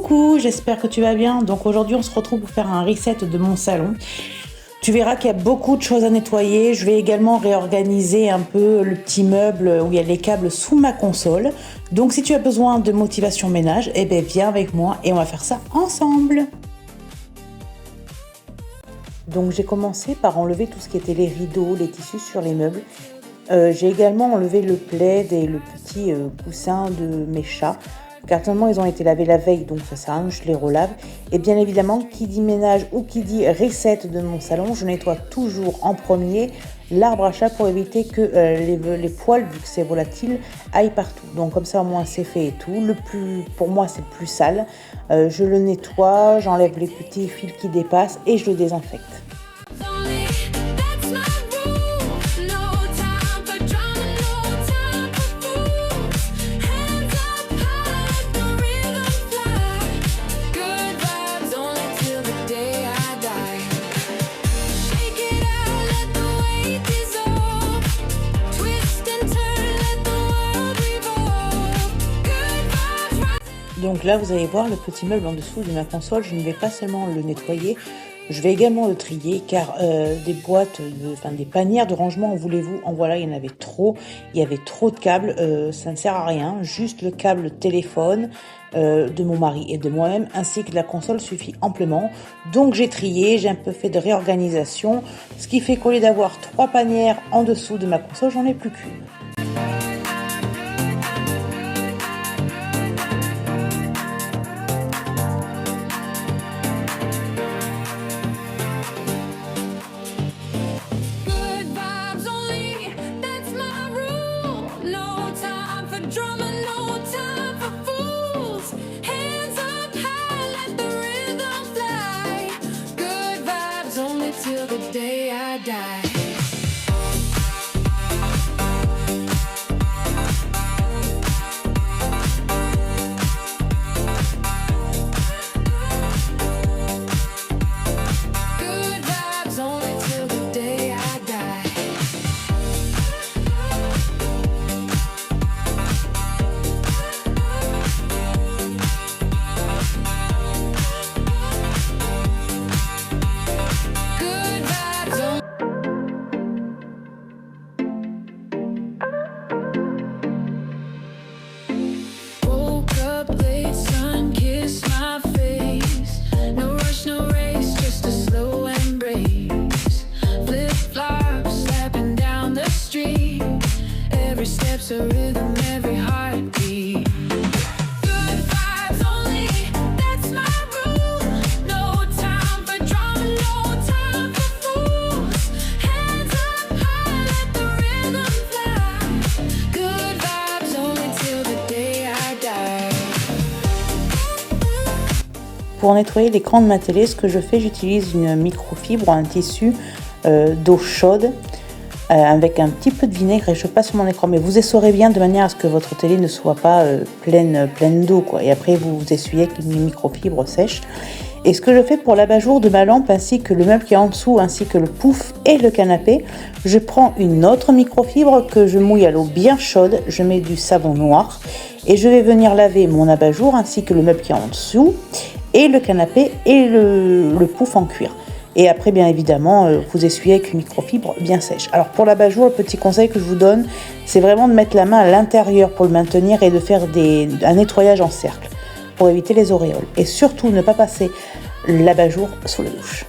Coucou, j'espère que tu vas bien. Donc aujourd'hui on se retrouve pour faire un reset de mon salon. Tu verras qu'il y a beaucoup de choses à nettoyer. Je vais également réorganiser un peu le petit meuble où il y a les câbles sous ma console. Donc si tu as besoin de motivation ménage, eh bien viens avec moi et on va faire ça ensemble. Donc j'ai commencé par enlever tout ce qui était les rideaux, les tissus sur les meubles. J'ai également enlevé le plaid et le petit coussin de mes chats. Car tellement ils ont été lavés la veille, donc ça sert à rien, je les relave. Et bien évidemment, qui dit ménage ou qui dit reset de mon salon, je nettoie toujours en premier l'arbre à chat pour éviter que les poils, vu que c'est volatile, aillent partout. Donc comme ça au moins c'est fait et tout. Pour moi c'est le plus sale. Je le nettoie, j'enlève les petits fils qui dépassent et je le désinfecte. Donc là, vous allez voir le petit meuble en dessous de ma console. Je ne vais pas seulement le nettoyer, je vais également le trier car des boîtes, des panières de rangement, voulez-vous, en voilà, il y en avait trop. Il y avait trop de câbles, ça ne sert à rien. Juste le câble téléphone de mon mari et de moi-même ainsi que la console suffit amplement. Donc j'ai trié, j'ai un peu fait de réorganisation, ce qui fait qu'au lieu d'avoir 3 panières en dessous de ma console, j'en ai plus qu'une. Till the day I die. Good vibes only till the day I die. Steps a rhythm, every heartbeat. Good vibes only, that's my rule. No time for drama, no time for fools. Hands up high, let the rhythm fly. Good vibes only till the day I die. Pour nettoyer l'écran de ma télé, ce que je fais, j'utilise une microfibre, un tissu d'eau chaude. Avec un petit peu de vinaigre et je passe sur mon écran, mais vous essorez bien de manière à ce que votre télé ne soit pas pleine d'eau, quoi. Et après vous essuyez avec une microfibre sèche. Et ce que je fais pour l'abat-jour de ma lampe ainsi que le meuble qui est en dessous ainsi que le pouf et le canapé, je prends une autre microfibre que je mouille à l'eau bien chaude, je mets du savon noir et je vais venir laver mon abat-jour ainsi que le meuble qui est en dessous et le canapé et le pouf en cuir. Et après, bien évidemment, vous essuyez avec une microfibre bien sèche. Alors pour l'abat-jour, le petit conseil que je vous donne, c'est vraiment de mettre la main à l'intérieur pour le maintenir et de faire un nettoyage en cercle pour éviter les auréoles. Et surtout, ne pas passer l'abat-jour sous la douche.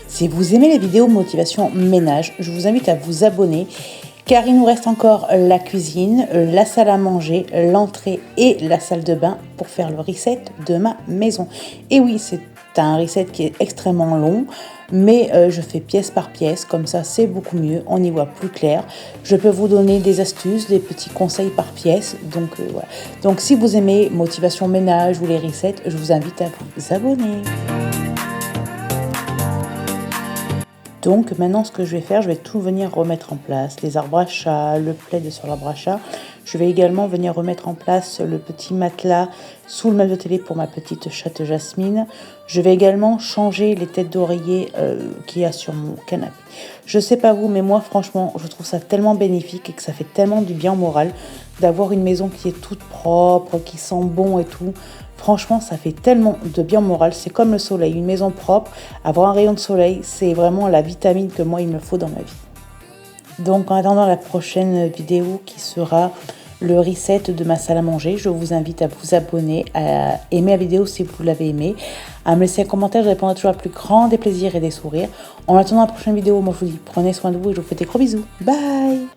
Si vous aimez les vidéos motivation ménage, je vous invite à vous abonner car il nous reste encore la cuisine, la salle à manger, l'entrée et la salle de bain pour faire le reset de ma maison. Et oui, c'est un reset qui est extrêmement long, mais je fais pièce par pièce, comme ça c'est beaucoup mieux, on y voit plus clair. Je peux vous donner des astuces, des petits conseils par pièce, donc voilà. Donc si vous aimez motivation ménage ou les resets, je vous invite à vous abonner. Donc maintenant ce que je vais faire, je vais tout venir remettre en place, les arbres à chat, le plaid sur l'arbre à chat. Je vais également venir remettre en place le petit matelas sous le meuble de télé pour ma petite chatte Jasmine. Je vais également changer les têtes d'oreiller qu'il y a sur mon canapé. Je sais pas vous, mais moi franchement, je trouve ça tellement bénéfique et que ça fait tellement du bien au moral d'avoir une maison qui est toute propre, qui sent bon et tout. Franchement, ça fait tellement de bien au moral. C'est comme le soleil, une maison propre, avoir un rayon de soleil, c'est vraiment la vitamine que moi il me faut dans ma vie. Donc en attendant la prochaine vidéo qui sera le reset de ma salle à manger, je vous invite à vous abonner, à aimer la vidéo si vous l'avez aimée, à me laisser un commentaire, je répondrai toujours avec plus grand des plaisirs et des sourires. En attendant la prochaine vidéo, moi je vous dis prenez soin de vous et je vous fais des gros bisous. Bye!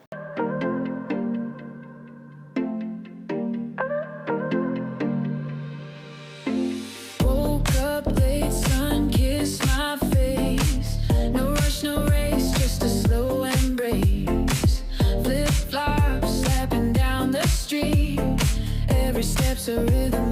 Woke up late, sun kissed my face. No rush, no race, just a slow embrace. Flip flops, slapping down the street. Every step's a rhythm.